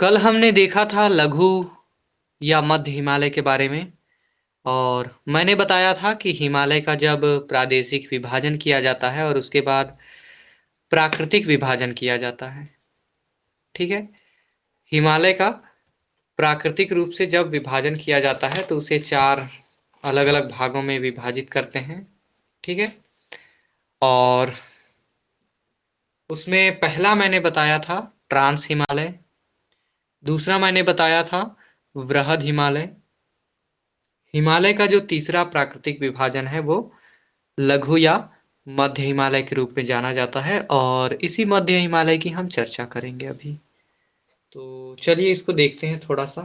कल हमने देखा था लघु या मध्य हिमालय के बारे में। और मैंने बताया था कि हिमालय का जब प्रादेशिक विभाजन किया जाता है और उसके बाद प्राकृतिक विभाजन किया जाता है। ठीक है। हिमालय का प्राकृतिक रूप से जब विभाजन किया जाता है तो उसे चार अलग अलग भागों में विभाजित करते हैं। ठीक है। और उसमें पहला मैंने बताया था ट्रांस हिमालय। दूसरा मैंने बताया था वृहद हिमालय। हिमालय का जो तीसरा प्राकृतिक विभाजन है वो लघु या मध्य हिमालय के रूप में जाना जाता है और इसी मध्य हिमालय की हम चर्चा करेंगे अभी। तो चलिए इसको देखते हैं थोड़ा सा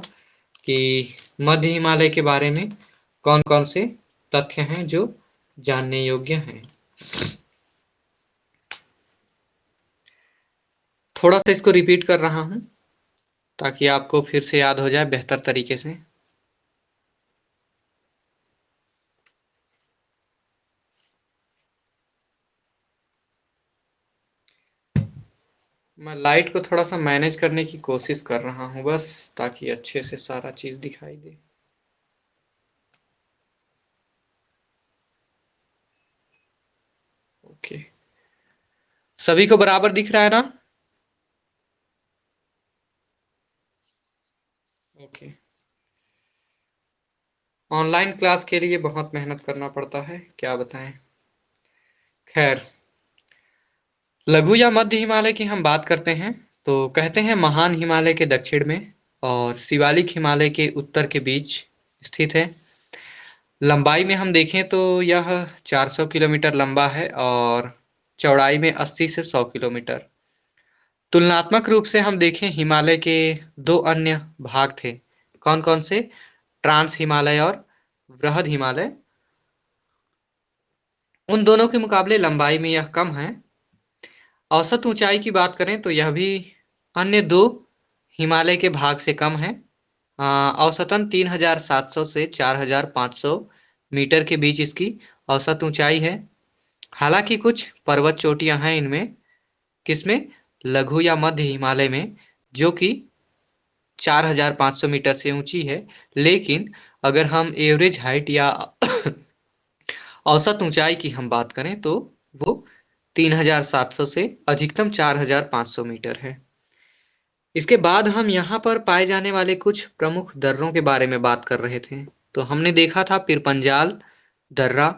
कि मध्य हिमालय के बारे में कौन कौन से तथ्य हैं जो जानने योग्य हैं। थोड़ा सा इसको रिपीट कर रहा हूं ताकि आपको फिर से याद हो जाए बेहतर तरीके से। मैं लाइट को थोड़ा सा मैनेज करने की कोशिश कर रहा हूं बस ताकि अच्छे से सारा चीज दिखाई दे। ओके। सभी को बराबर दिख रहा है ना? ओके। ऑनलाइन क्लास के लिए बहुत मेहनत करना पड़ता है, क्या बताएं। खैर, लघु या मध्य हिमालय की हम बात करते हैं तो कहते हैं महान हिमालय के दक्षिण में और शिवालिक हिमालय के उत्तर के बीच स्थित है। लंबाई में हम देखें तो यह 400 किलोमीटर लंबा है और चौड़ाई में 80 से 100 किलोमीटर। तुलनात्मक रूप से हम देखें हिमालय के दो अन्य भाग थे। कौन कौन से? ट्रांस हिमालय और वृहद हिमालय। उन दोनों के मुकाबले लंबाई में यह कम है। औसत ऊंचाई की बात करें तो यह भी अन्य दो हिमालय के भाग से कम है। औसतन 3700 से 4500 मीटर के बीच इसकी औसत ऊंचाई है। हालांकि कुछ पर्वत चोटियां हैं इनमें। किसमें? लघु या मध्य हिमालय में, जो कि 4500 मीटर से ऊंची है। लेकिन अगर हम एवरेज हाइट या औसत ऊंचाई की हम बात करें तो वो 3700 से अधिकतम 4500 मीटर है। इसके बाद हम यहाँ पर पाए जाने वाले कुछ प्रमुख दर्रों के बारे में बात कर रहे थे। तो हमने देखा था पिरपंजाल दर्रा,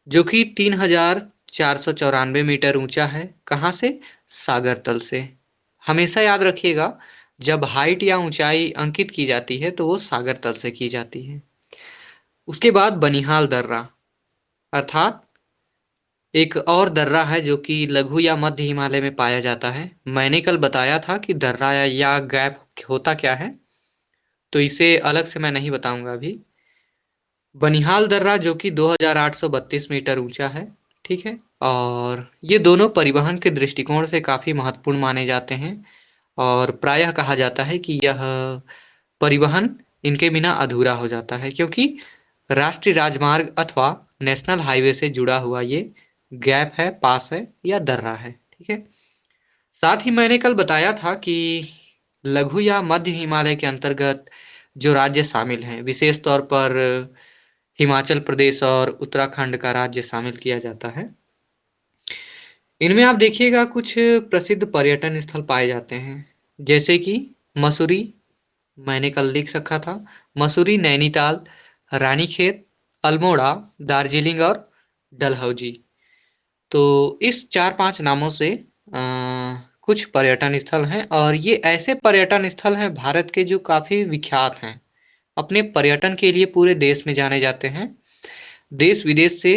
जो कि 3494 मीटर ऊंचा है। कहाँ से? सागर तल से। हमेशा याद रखिएगा, जब हाइट या ऊंचाई अंकित की जाती है तो वो सागर तल से की जाती है। उसके बाद बनिहाल दर्रा, अर्थात एक और दर्रा है जो कि लघु या मध्य हिमालय में पाया जाता है। मैंने कल बताया था कि दर्रा या गैप होता क्या है, तो इसे अलग से मैं नहीं बताऊंगा अभी। बनिहाल दर्रा जो कि 2832 मीटर ऊंचा है। ठीक है। और ये दोनों परिवहन के दृष्टिकोण से काफी महत्वपूर्ण माने जाते हैं और प्रायः कहा जाता है कि यह परिवहन इनके बिना अधूरा हो जाता है, क्योंकि राष्ट्रीय राजमार्ग अथवा नेशनल हाईवे से जुड़ा हुआ ये गैप है, पास है या दर्रा है। ठीक है। साथ ही मैंने कल बताया था कि लघु या मध्य हिमालय के अंतर्गत जो राज्य शामिल हैं, विशेष तौर पर हिमाचल प्रदेश और उत्तराखंड का राज्य शामिल किया जाता है। इनमें आप देखिएगा कुछ प्रसिद्ध पर्यटन स्थल पाए जाते हैं, जैसे कि मसूरी, मैंने कल लिख रखा था। मसूरी, नैनीताल, रानीखेत, अल्मोड़ा, दार्जिलिंग और डलहौजी। तो इस चार पांच नामों से कुछ पर्यटन स्थल हैं और ये ऐसे पर्यटन स्थल हैं भारत के जो काफी विख्यात हैं। अपने पर्यटन के लिए पूरे देश में जाने जाते हैं। देश विदेश से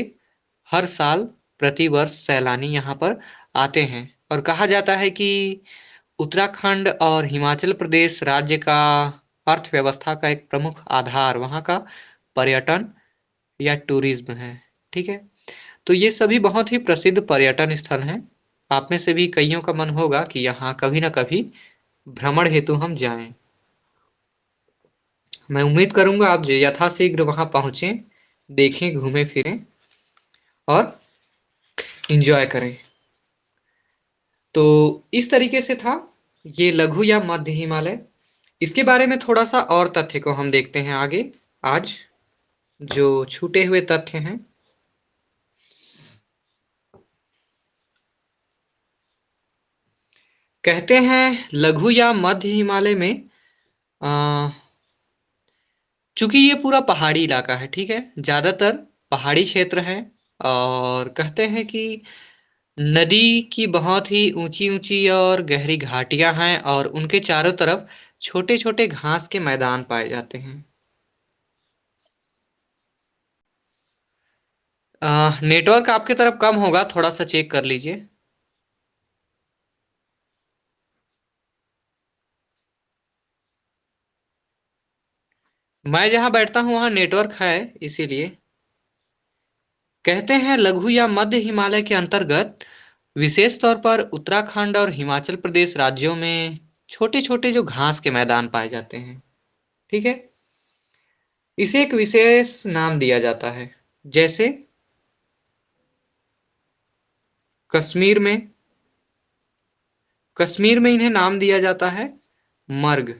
हर साल प्रतिवर्ष सैलानी यहाँ पर आते हैं और कहा जाता है कि उत्तराखंड और हिमाचल प्रदेश राज्य का अर्थव्यवस्था का एक प्रमुख आधार वहाँ का पर्यटन या टूरिज्म है। ठीक है। तो ये सभी बहुत ही प्रसिद्ध पर्यटन स्थल हैं। आप में से भी कईयों का मन होगा कि यहाँ कभी ना कभी भ्रमण हेतु हम जाएं। मैं उम्मीद करूंगा आप यथाशीघ्र वहां पहुंचे, देखें, घूमें फिरें और एंजॉय करें। तो इस तरीके से था ये लघु या मध्य हिमालय। इसके बारे में थोड़ा-सा और तथ्य को हम देखते हैं आगे, आज, जो छूटे हुए तथ्य हैं। कहते हैं लघु या मध्य हिमालय में अ, चूँकि ये पूरा पहाड़ी इलाका है, ठीक है? ज़्यादातर पहाड़ी क्षेत्र है और कहते हैं कि नदी की बहुत ही ऊँची-ऊँची और गहरी घाटियाँ हैं और उनके चारों तरफ छोटे-छोटे घास के मैदान पाए जाते हैं। नेटवर्क आपकी तरफ कम होगा, थोड़ा-सा चेक कर लीजिए। मैं जहाँ बैठता हूँ वहाँ नेटवर्क है, इसीलिए। कहते हैं लघु या मध्य हिमालय के अंतर्गत विशेष तौर पर उत्तराखंड और हिमाचल प्रदेश राज्यों में छोटे-छोटे जो घास के मैदान पाए जाते हैं, ठीक है? इसे एक विशेष नाम दिया जाता है, जैसे कश्मीर में कश्मीर में इन्हें नाम दिया जाता है मर्ग,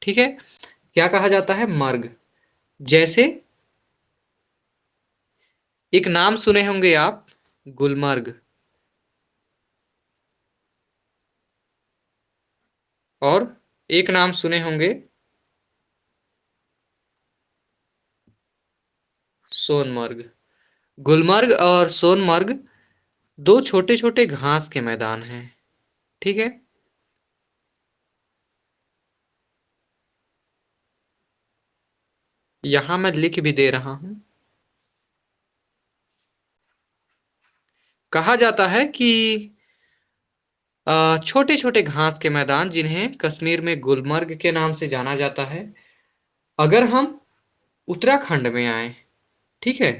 ठीक है? क्या कहा जाता है? मर्ग। जैसे एक नाम सुने होंगे आप, गुलमर्ग, और एक नाम सुने होंगे सोनमर्ग। गुलमर्ग और सोनमर्ग दो छोटे-छोटे घास के मैदान हैं, ठीक है? यहाँ मैं लिख भी दे रहा हूँ। कहा जाता है कि छोटे-छोटे घास के मैदान जिन्हें कश्मीर में गुलमर्ग के नाम से जाना जाता है, अगर हम उत्तराखंड में आएँ, ठीक है?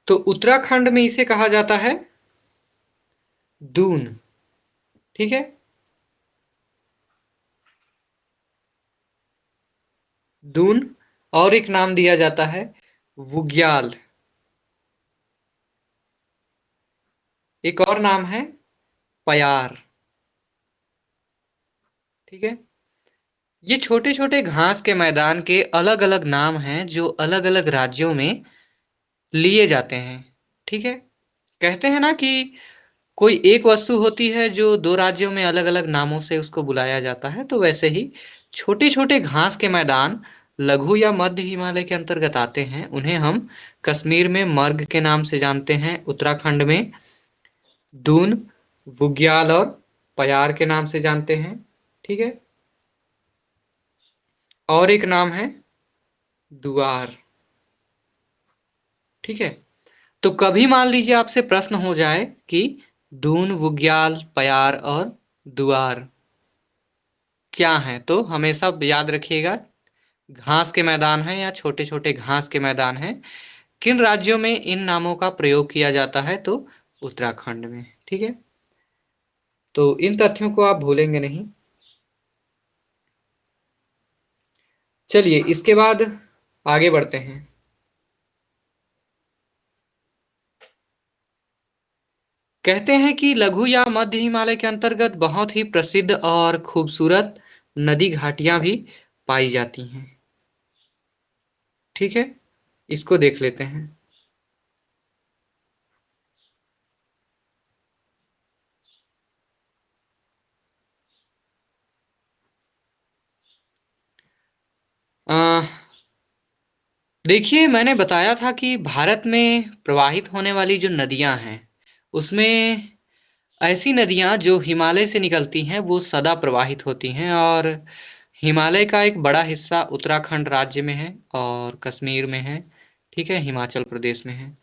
तो उत्तराखंड में इसे कहा जाता है दून, ठीक है? दून, और एक नाम दिया जाता है बुग्याल, एक और नाम है पयार, ठीक है? ये छोटे-छोटे घास के मैदान के अलग-अलग नाम हैं जो अलग-अलग राज्यों में लिए जाते हैं, ठीक है? कहते हैं ना कि कोई एक वस्तु होती है जो 2 राज्यों में अलग-अलग नामों से उसको बुलाया जाता है, तो वैसे ही छोटे-छोटे घास के मैदान लघु या मध्य हिमालय के अंतर्गत आते हैं। उन्हें हम कश्मीर में मर्ग के नाम से जानते हैं, उत्तराखंड में दून, बुग्याल और पयार के नाम से जानते हैं, ठीक है? और एक नाम है दुआर, ठीक है? तो कभी मान लीजिए आपसे प्रश्न हो जाए कि दून, बुग्याल, पयार और दुआर क्या हैं? तो हमेशा याद रखिएगा घास के मैदान हैं या छोटे-छोटे घास के मैदान हैं। किन राज्यों में इन नामों का प्रयोग किया जाता है? तो उत्तराखंड में, ठीक है? तो इन तथ्यों को आप भूलेंगे नहीं। चलिए इसके बाद आगे बढ़ते हैं। कहते हैं कि लघु या मध्य हिमालय के अंतर्गत बहुत ही प्रसिद्ध और खूबसूरत नदी घाटियां भी पाई जाती हैं, ठीक है? इसको देख लेते हैं। अ, देखिए मैंने बताया था कि भारत में प्रवाहित होने वाली जो नदियां हैं, उसमें ऐसी नदियाँ जो हिमालय से निकलती हैं वो सदा प्रवाहित होती हैं और हिमालय का एक बड़ा हिस्सा उत्तराखंड राज्य में है और कश्मीर में है, ठीक है? हिमाचल प्रदेश में है।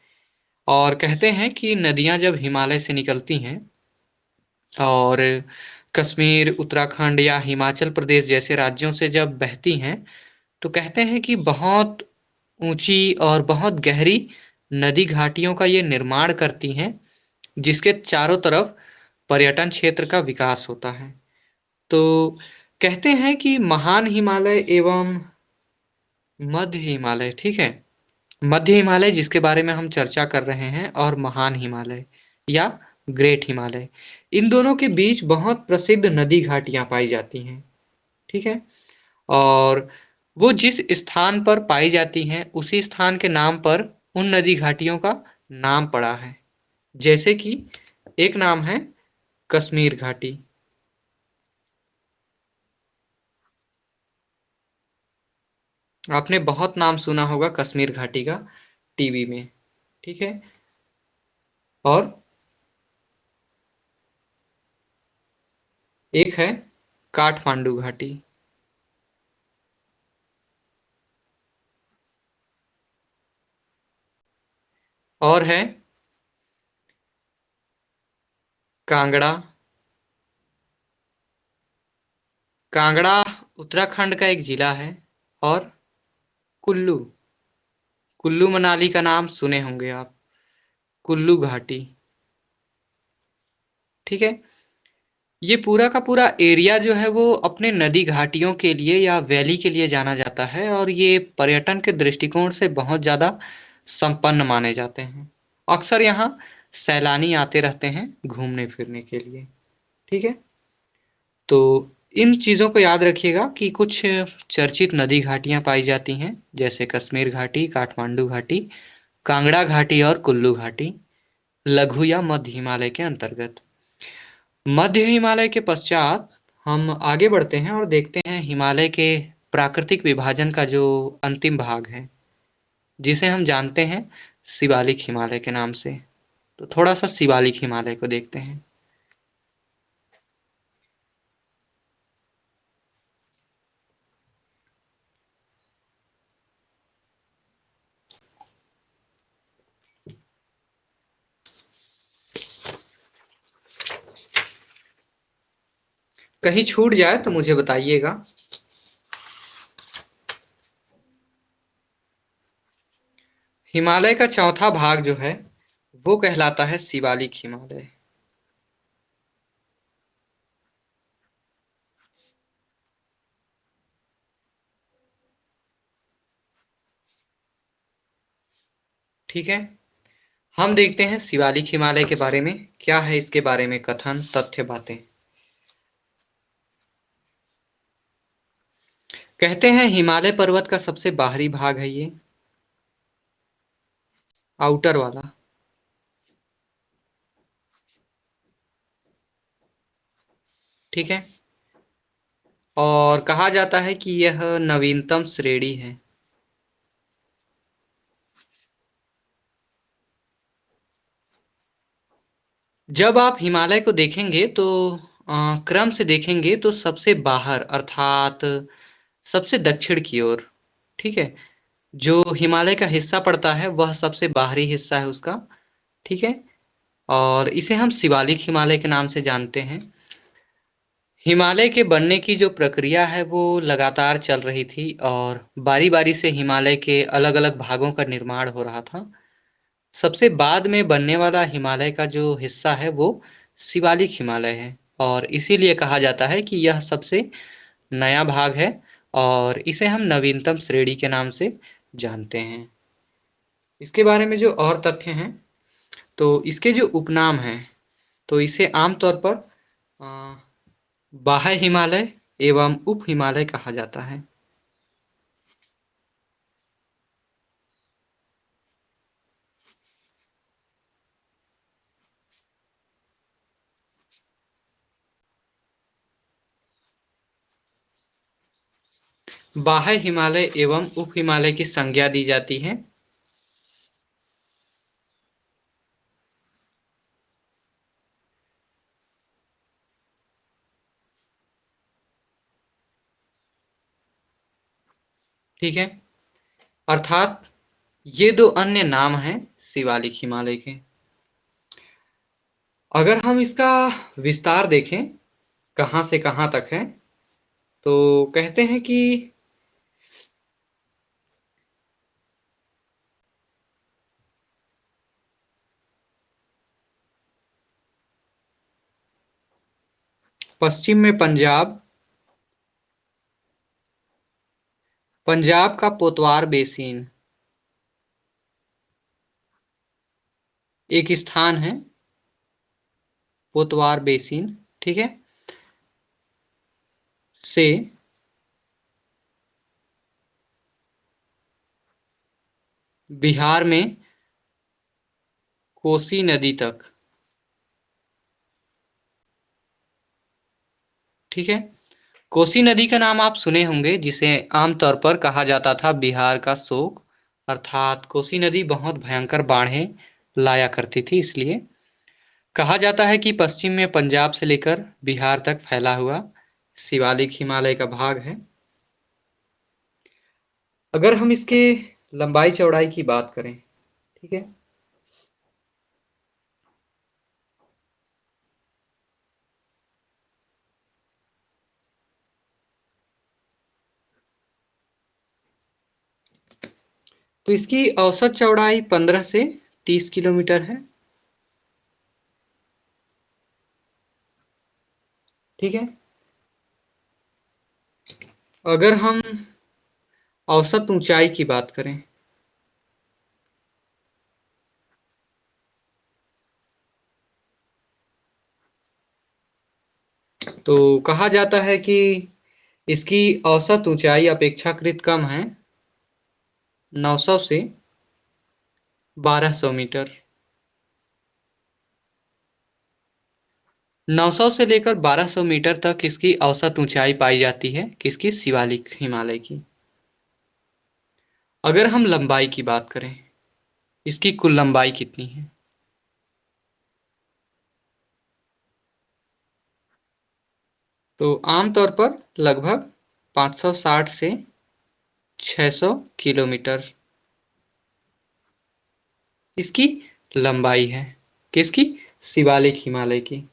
और कहते हैं कि नदियाँ जब हिमालय से निकलती हैं और कश्मीर, उत्तराखंड या हिमाचल प्रदेश जैसे राज्यों से जब बहती हैं, तो कहते हैं कि बहुत ऊँची और बहुत गहरी नदी घाटियों का ये निर्माण करती हैं, जिसके चारों तरफ पर्यटन क्षेत्र का विकास होता है। तो कहते हैं कि महान हिमालय एवं मध्य हिमालय, ठीक है? मध्य हिमालय जिसके बारे में हम चर्चा कर रहे हैं और महान हिमालय या ग्रेट हिमालय, इन दोनों के बीच बहुत प्रसिद्ध नदी घाटियां पाई जाती हैं। ठीक है। और वो जिस स्थान पर पाई जाती हैं उसी स्थान के नाम पर उन नदी घाटियों का नाम पड़ा है। जैसे कि एक नाम है कश्मीर घाटी। आपने बहुत नाम सुना होगा कश्मीर घाटी का टीवी में। ठीक है। और एक है काठमांडू घाटी। और है कांगड़ा। कांगड़ा उत्तराखंड का एक जिला है। और कुल्लू। कुल्लू मनाली का नाम सुने होंगे आप। कुल्लू घाटी। ठीक है। ये पूरा का पूरा एरिया जो है वो अपने नदी घाटियों के लिए या वैली के लिए जाना जाता है और ये पर्यटन के दृष्टिकोण से बहुत ज़्यादा संपन्न माने जाते हैं। अक्सर यहाँ सैलानी आते रहते हैं घूमने फिरने के लिए। ठीक है। तो इन चीज़ों को याद रखिएगा कि कुछ चर्चित नदी घाटियाँ पाई जाती हैं जैसे कश्मीर घाटी, काठमांडू घाटी, कांगड़ा घाटी और कुल्लू घाटी लघु या मध्य हिमालय के अंतर्गत। मध्य हिमालय के पश्चात हम आगे बढ़ते हैं और देखते हैं हिमालय के प्राकृतिक विभाजन का जो अंतिम भाग है जिसे हम जानते हैं शिवालिक हिमालय के नाम से। तो थोड़ा सा शिवालिक हिमालय को देखते हैं। कहीं छूट जाए तो मुझे बताइएगा। हिमालय का चौथा भाग जो है वो कहलाता है शिवालिक हिमालय। ठीक है। हम देखते हैं शिवालिक हिमालय के बारे में क्या है, इसके बारे में कथन तथ्य बातें। कहते हैं हिमालय पर्वत का सबसे बाहरी भाग है ये, आउटर वाला। ठीक है। और कहा जाता है कि यह नवीनतम श्रेणी है। जब आप हिमालय को देखेंगे तो क्रम से देखेंगे तो सबसे बाहर अर्थात सबसे दक्षिण की ओर। ठीक है। जो हिमालय का हिस्सा पड़ता है वह सबसे बाहरी हिस्सा है उसका। ठीक है। और इसे हम शिवालिक हिमालय के नाम से जानते हैं। हिमालय के बनने की जो प्रक्रिया है वो लगातार चल रही थी और बारी-बारी से हिमालय के अलग-अलग भागों का निर्माण हो रहा था। सबसे बाद में बनने वाला हिमालय का जो हिस्सा है वो शिवालिक हिमालय है और इसीलिए कहा जाता है कि यह सबसे नया भाग है और इसे हम नवीनतम श्रेणी के नाम से जानते हैं। इसके बारे में जो और तथ्य हैं तो इसके जो उपनाम हैं तो इसे आमतौर पर अ, बाह्य हिमालय एवं उप हिमालय कहा जाता है। बाह्य हिमालय एवं उप हिमालय की संज्ञा दी जाती है। ठीक है। अर्थात ये दो अन्य नाम हैं शिवालिक हिमालय के। अगर हम इसका विस्तार देखें कहाँ से कहाँ तक है तो कहते हैं कि पश्चिम में पंजाब, पंजाब का पोतवार बेसिन, एक स्थान है पोतवार बेसिन, ठीक है, से बिहार में कोसी नदी तक, ठीक है। कोसी नदी का नाम आप सुने होंगे, जिसे आमतौर पर कहा जाता था बिहार का शोक, अर्थात कोसी नदी बहुत भयंकर बाढ़ें लाया करती थी, इसलिए कहा जाता है कि पश्चिम में पंजाब से लेकर बिहार तक फैला हुआ शिवालिक हिमालय का भाग है। अगर हम इसके लंबाई चौड़ाई की बात करें, ठीक है, तो इसकी औसत चौड़ाई 15 से 30 किलोमीटर है, ठीक है। अगर हम औसत ऊंचाई की बात करें, तो कहा जाता है कि इसकी औसत ऊंचाई अपेक्षाकृत कम है, 900 से 1200 मीटर। 900 से लेकर 1200 मीटर तक इसकी औसत ऊंचाई पाई जाती है, किसकी? शिवालिक हिमालय की। अगर हम लंबाई की बात करें, इसकी कुल लंबाई कितनी है? तो आमतौर पर लगभग 560 से 600 किलोमीटर इसकी लंबाई है, किसकी? शिवालिक हिमालय की।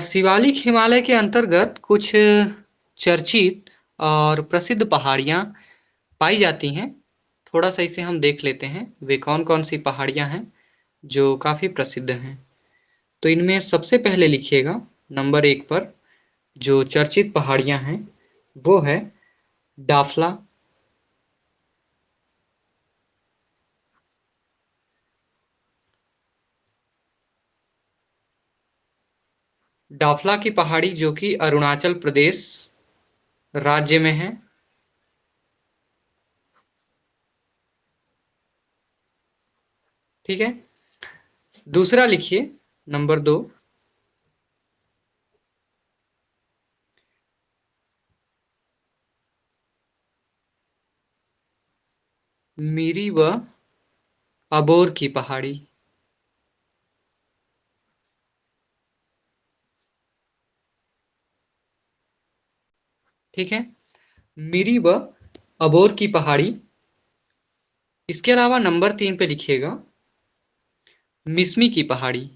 शिवालिक हिमालय के अंतर्गत कुछ चर्चित और प्रसिद्ध पहाड़ियाँ पाई जाती हैं। थोड़ा सा इसे हम देख लेते हैं, वे कौन कौन सी पहाड़ियाँ हैं जो काफ़ी प्रसिद्ध हैं। तो इनमें सबसे पहले लिखिएगा नंबर 1 पर जो चर्चित पहाड़ियाँ हैं वो है डाफला। डाफला की पहाड़ी जो कि अरुणाचल प्रदेश राज्य में है, ठीक है। दूसरा लिखिए नंबर 2 मीरी व अबोर की पहाड़ी, ठीक है। मीरी व अबोर की पहाड़ी। इसके अलावा नंबर 3 पे लिखिएगा मिस्मी की पहाड़ी,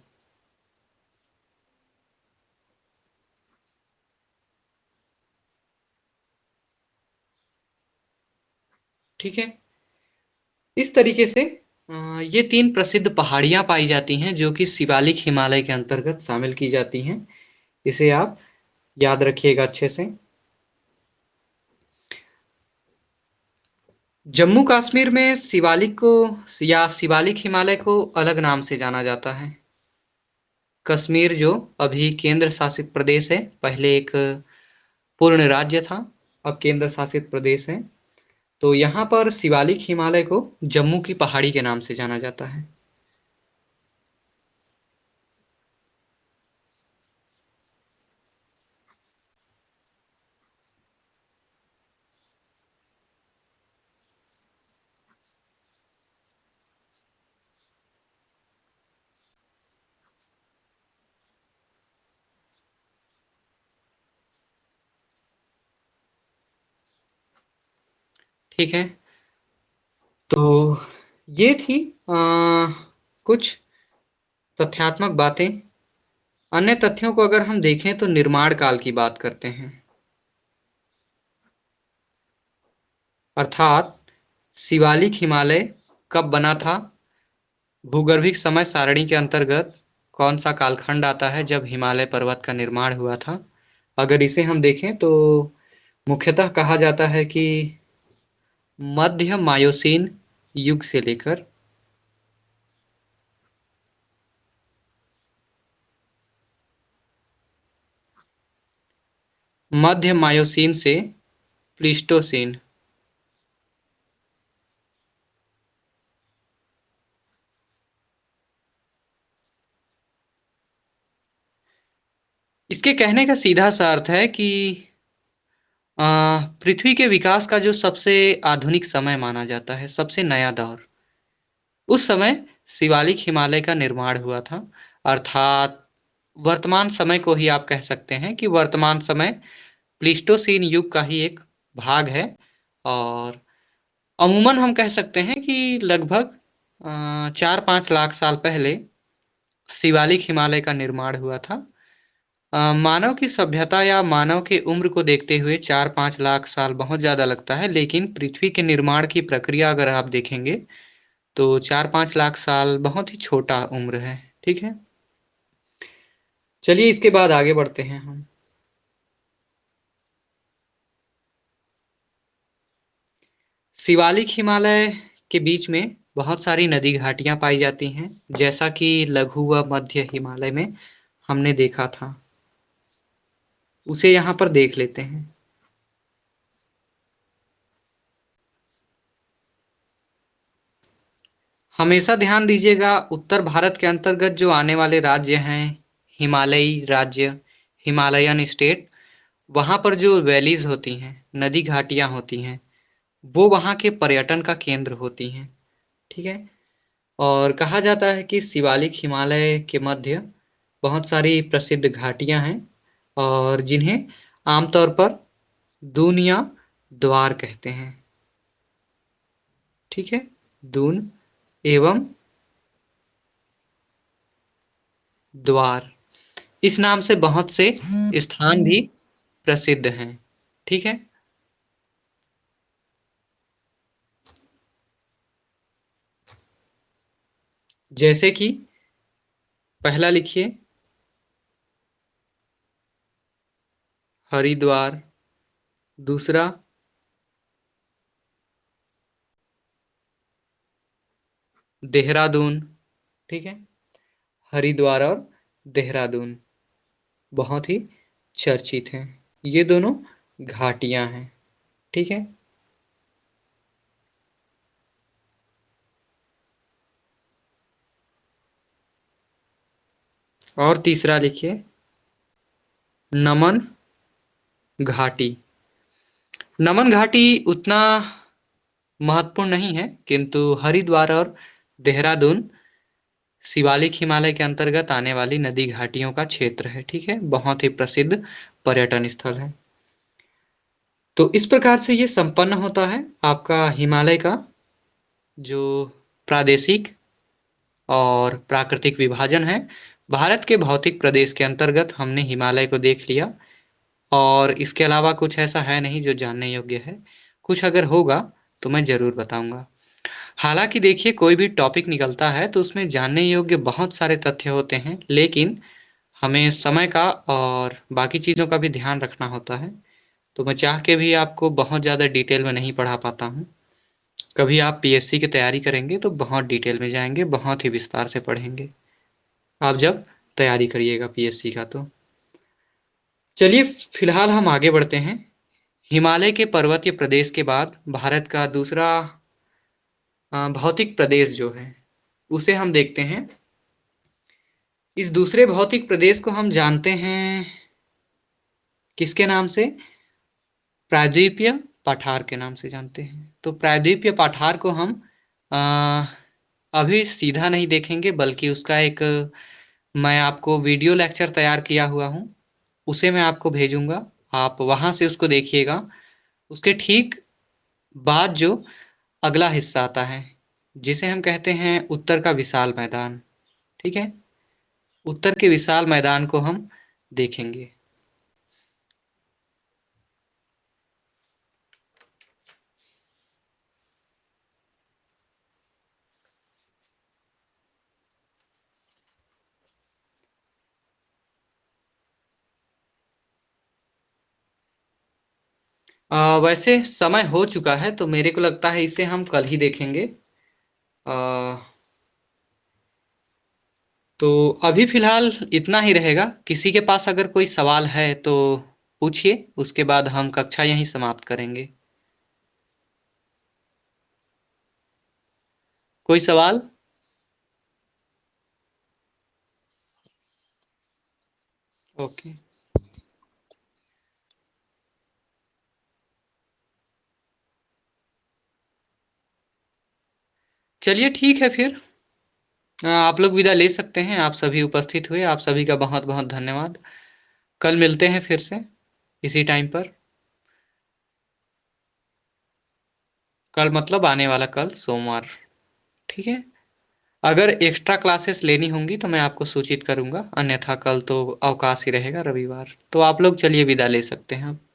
ठीक है। इस तरीके से ये 3 प्रसिद्ध पहाड़ियाँ पाई जाती हैं जो कि शिवालिक हिमालय के अंतर्गत शामिल की जाती हैं। इसे आप याद रखिएगा अच्छे से। जम्मू कश्मीर में शिवालिक को या शिवालिक हिमालय को अलग नाम से जाना जाता है। कश्मीर जो अभी केंद्र शासित प्रदेश है, पहले एक पूर्ण राज्य था, अब केंद्र शासित प्रदेश है। तो यहाँ पर शिवालिक हिमालय को जम्मू की पहाड़ी के नाम से जाना जाता है। ठीक है, तो ये थी कुछ तथ्यात्मक बातें। अन्य तथ्यों को अगर हम देखें तो निर्माण काल की बात करते हैं। अर्थात शिवालिक हिमालय कब बना था? भूगर्भिक समय सारणी के अंतर्गत कौन सा कालखंड आता है जब हिमालय पर्वत का निर्माण हुआ था? अगर इसे हम देखें तो मुख्यतः कहा जाता है कि मध्य मायोसीन युग से लेकर मध्य मायोसीन से प्लीस्टोसीन। इसके कहने का सीधा सा अर्थ है कि अ, पृथ्वी के विकास का जो सबसे आधुनिक समय माना जाता है, सबसे नया दौर, उस समय शिवालिक हिमालय का निर्माण हुआ था। अर्थात वर्तमान समय को ही आप कह सकते हैं कि वर्तमान समय प्लीस्टोसीन युग का ही एक भाग है। और अमूमन हम कह सकते हैं कि लगभग 4-5 लाख साल पहले शिवालिक हिमालय का निर्माण हुआ था। मानव की सभ्यता या मानव की उम्र को देखते हुए 4-5 लाख साल बहुत ज़्यादा लगता है, लेकिन पृथ्वी के निर्माण की प्रक्रिया अगर आप देखेंगे तो 4-5 लाख साल बहुत ही छोटा उम्र है। ठीक है, चलिए इसके बाद आगे बढ़ते हैं हम। शिवालिक हिमालय के बीच में बहुत सारी नदी घाटियां पाई जाती हैं, जैसा कि लघु व मध्य हिमालय में हमने देखा था। उसे यहाँ पर देख लेते हैं। हमेशा ध्यान दीजिएगा, उत्तर भारत के अंतर्गत जो आने वाले राज्य हैं, हिमालयी राज्य, हिमालयन स्टेट, वहाँ पर जो वैलीज होती हैं, नदी घाटियाँ होती हैं, वो वहाँ के पर्यटन का केंद्र होती हैं। ठीक है, और कहा जाता है कि शिवालिक हिमालय के मध्य बहुत सारी प्रसिद्ध घाटियाँ हैं और जिन्हें आमतौर पर दून या द्वार कहते हैं। ठीक है, दून एवं द्वार, इस नाम से बहुत से स्थान भी प्रसिद्ध हैं। ठीक है, जैसे कि पहला लिखिए हरिद्वार, दूसरा देहरादून। ठीक है, हरिद्वार और देहरादून बहुत ही चर्चित हैं। ये दोनों घाटियां हैं। ठीक है, और तीसरा लिखिए नमन घाटी। नमन घाटी उतना महत्वपूर्ण नहीं है, किंतु हरिद्वार और देहरादून शिवालिक हिमालय के अंतर्गत आने वाली नदी घाटियों का क्षेत्र है। ठीक है, बहुत ही प्रसिद्ध पर्यटन स्थल है। तो इस प्रकार से ये संपन्न होता है आपका हिमालय का जो प्रादेशिक और प्राकृतिक विभाजन है। भारत के भौतिक प्रदेश के अंतर्गत हमने हिमालय को देख लिया, और इसके अलावा कुछ ऐसा है नहीं जो जानने योग्य है। कुछ अगर होगा तो मैं ज़रूर बताऊंगा। हालांकि देखिए, कोई भी टॉपिक निकलता है तो उसमें जानने योग्य बहुत सारे तथ्य होते हैं, लेकिन हमें समय का और बाकी चीज़ों का भी ध्यान रखना होता है। तो मैं चाह के भी आपको बहुत ज़्यादा डिटेल में नहीं पढ़ा पाता हूँ। कभी आप पीएससी की तैयारी करेंगे तो बहुत डिटेल में जाएंगे, बहुत ही विस्तार से पढ़ेंगे आप जब तैयारी करिएगा पीएससी का। तो चलिए फिलहाल हम आगे बढ़ते हैं। हिमालय के पर्वतीय प्रदेश के बाद भारत का दूसरा भौतिक प्रदेश जो है उसे हम देखते हैं। इस दूसरे भौतिक प्रदेश को हम जानते हैं किसके नाम से? प्रायद्वीपीय पठार के नाम से जानते हैं। तो प्रायद्वीपीय पठार को हम अ, अभी सीधा नहीं देखेंगे, बल्कि उसका एक मैं आपको वीडियो लेक्चर तैयार किया हुआ हूँ, उसे मैं आपको भेजूंगा। आप वहां से उसको देखिएगा। उसके ठीक बाद जो अगला हिस्सा आता है, जिसे हम कहते हैं उत्तर का विशाल मैदान। ठीक है, उत्तर के विशाल मैदान को हम देखेंगे। वैसे समय हो चुका है तो मेरे को लगता है इसे हम कल ही देखेंगे। अ, तो अभी फिलहाल इतना ही रहेगा। किसी के पास अगर कोई सवाल है तो पूछिए, उसके बाद हम कक्षा यहीं समाप्त करेंगे। कोई सवाल? ओके। चलिए ठीक है फिर। आप लोग विदा ले सकते हैं। आप सभी उपस्थित हुए, आप सभी का बहुत बहुत धन्यवाद। कल मिलते हैं फिर से इसी टाइम पर। कल मतलब आने वाला कल सोमवार। ठीक है। अगर एक्स्ट्रा क्लासेस लेनी होंगी तो मैं आपको सूचित करूंगा, अन्यथा कल तो अवकाश ही रहेगा, रविवार। तो आप लोग चलिए विदा ले सकते हैं अब।